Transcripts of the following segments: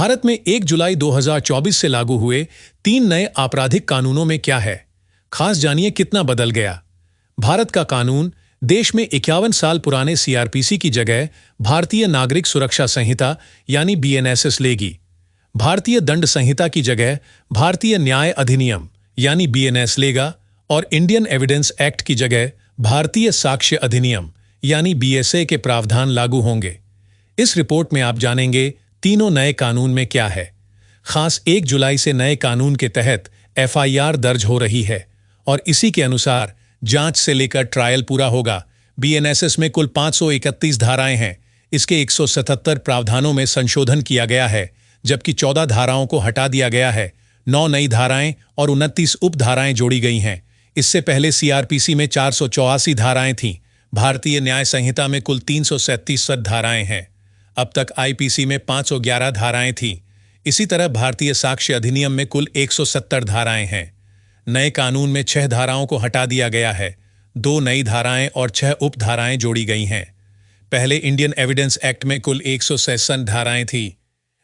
भारत में 1 जुलाई 2024 से लागू हुए 3 नए आपराधिक कानूनों में क्या है, खास जानिए कितना बदल गया। भारत का कानून देश में 51 साल पुराने सीआरपीसी की जगह भारतीय नागरिक सुरक्षा संहिता यानी बीएनएसएस लेगी। भारतीय दंड संहिता की जगह भारतीय न्याय अधिनियम यानी बीएनएस लेगा और इंडियन एविडेंस एक्ट की जगह भारतीय साक्ष्य अधिनियम यानी बीएसए के प्रावधान लागू होंगे। इस रिपोर्ट में आप जानेंगे तीनों नए कानून में क्या है। खास 1 जुलाई से नए कानून के तहत एफआईआर दर्ज हो रही है और इसी के अनुसार जांच से लेकर ट्रायल पूरा होगा। बीएनएसएस में कुल 531 धाराएं हैं। इसके 177 प्रावधानों में संशोधन किया गया है, जबकि 14 धाराओं को हटा दिया गया है। 9 नई धाराएं और 29 उप धाराएं जोड़ी गई हैं। इससे पहले सीआरपीसी में 484 धाराएं थीं। भारतीय न्याय संहिता में कुल 337 धाराएं हैं। अब तक आईपीसी में 511 धाराएं थीं। इसी तरह भारतीय साक्ष्य अधिनियम में कुल 170 धाराएं हैं। नए कानून में 6 धाराओं को हटा दिया गया है। 2 नई धाराएं और 6 उप धाराएं जोड़ी गई हैं। पहले इंडियन एविडेंस एक्ट में कुल 163 धाराएं थीं।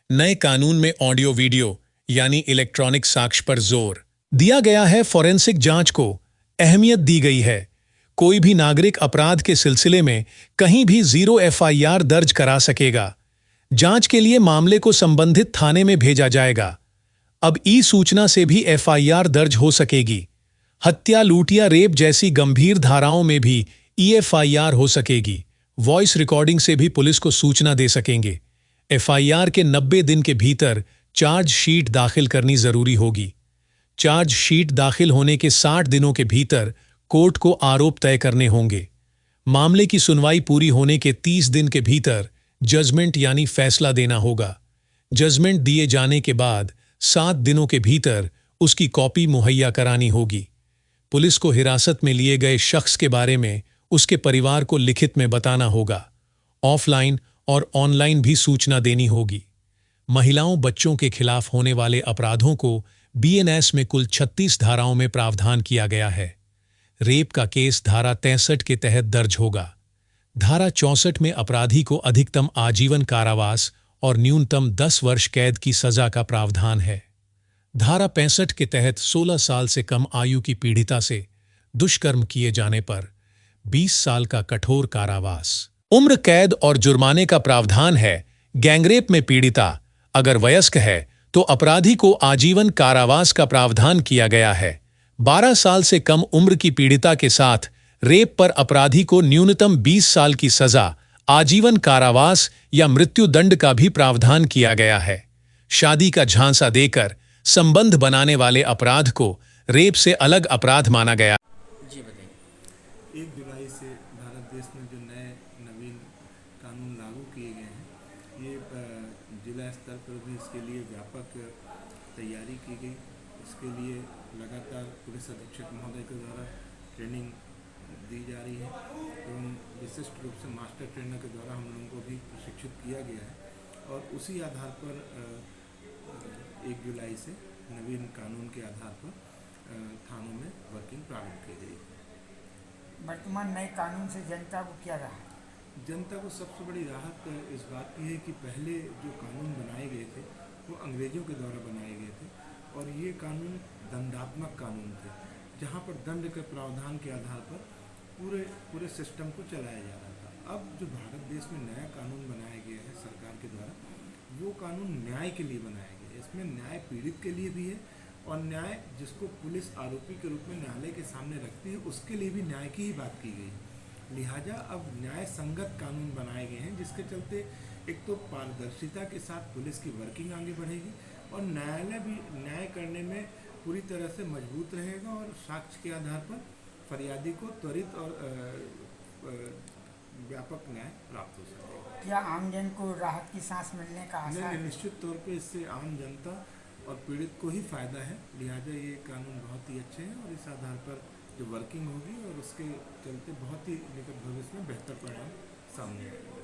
नए कानून में ऑडियो वीडियो यानी इलेक्ट्रॉनिक साक्ष्य पर जोर दिया गया है। फॉरेंसिक जांच को अहमियत दी गई है। कोई भी नागरिक अपराध के सिलसिले में कहीं भी 0 एफआईआर दर्ज करा सकेगा। जांच के लिए मामले को संबंधित थाने में भेजा जाएगा। अब ई सूचना से भी एफआईआर दर्ज हो सकेगी। हत्या, लूट या रेप जैसी गंभीर धाराओं में भी ईएफआईआर हो सकेगी। वॉइस रिकॉर्डिंग से भी पुलिस को सूचना दे सकेंगे। एफआईआर के 90 दिन के भीतर चार्जशीट दाखिल करनी जरूरी होगी। चार्जशीट दाखिल होने के 60 दिनों के भीतर कोर्ट को आरोप तय करने होंगे। मामले की सुनवाई पूरी होने के 30 दिन के भीतर जजमेंट यानी फैसला देना होगा। जजमेंट दिए जाने के बाद 7 दिनों के भीतर उसकी कॉपी मुहैया करानी होगी। पुलिस को हिरासत में लिए गए शख्स के बारे में उसके परिवार को लिखित में बताना होगा। ऑफलाइन और ऑनलाइन भी सूचना देनी होगी। महिलाओं, बच्चों के खिलाफ होने वाले अपराधों को बीएनएस में कुल 36 धाराओं में प्रावधान किया गया है। रेप का केस धारा 63 के तहत दर्ज होगा। धारा 64 में अपराधी को अधिकतम आजीवन कारावास और न्यूनतम 10 वर्ष कैद की सजा का प्रावधान है। धारा 65 के तहत 16 साल से कम आयु की पीड़िता से दुष्कर्म किए जाने पर 20 साल का कठोर कारावास, उम्र कैद और जुर्माने का प्रावधान है। गैंगरेप में पीड़िता अगर वयस्क है तो अपराधी को आजीवन कारावास का प्रावधान किया गया है। 12 साल से कम उम्र की पीड़िता के साथ रेप पर अपराधी को न्यूनतम 20 साल की सजा, आजीवन कारावास या मृत्युदंड का भी प्रावधान किया गया है। शादी का झांसा देकर संबंध बनाने वाले अपराध को रेप से अलग अपराध माना गया। जी बताइए। 1 जुलाई से भारत देश में जो नए नवीन कानून लागू किए गए हैं, ये जिला स्तर पर भी इसके लिए व्यापक तैयारी की गई। इसके लिए लगातार पुलिस अधीक्षक महोदय के द्वारा ट्रेनिंग दी जा रही है एवं विशिष्ट रूप से मास्टर ट्रेनर के द्वारा हम लोगों को भी प्रशिक्षित किया गया है और उसी आधार पर 1 जुलाई से नवीन कानून के आधार पर थानों में वर्किंग प्रारंभ की गई। वर्तमान नए कानून से जनता को क्या रहा? जनता को सबसे बड़ी राहत इस बात की है कि पहले जो कानून बनाए गए थे वो अंग्रेजों के द्वारा बनाए गए थे और ये कानून दंडात्मक कानून थे, जहाँ पर दंड के प्रावधान के आधार पर पूरे सिस्टम को चलाया जा रहा था। अब जो भारत देश में नया कानून बनाया गया है सरकार के द्वारा, वो कानून न्याय के लिए बनाया गया है। इसमें न्याय पीड़ित के लिए भी है और न्याय जिसको पुलिस आरोपी के रूप में न्यायालय के सामने रखती है उसके लिए भी न्याय की ही बात की गई है। लिहाजा अब न्याय संगत कानून बनाए गए हैं, जिसके चलते एक तो पारदर्शिता के साथ पुलिस की वर्किंग आगे बढ़ेगी और न्यायालय भी न्याय करने में पूरी तरह से मजबूत रहेगा और साक्ष्य के आधार पर फरियादी को त्वरित और व्यापक न्याय प्राप्त हो सकेगा। क्या आमजन को राहत की सांस मिलने का आसार है? निश्चित तौर पे इससे आम जनता और पीड़ित को ही फायदा है। लिहाजा ये कानून बहुत ही अच्छे हैं और इस आधार पर जो वर्किंग होगी और उसके चलते बहुत ही निकट भविष्य में बेहतर परिणाम सामने आएगा।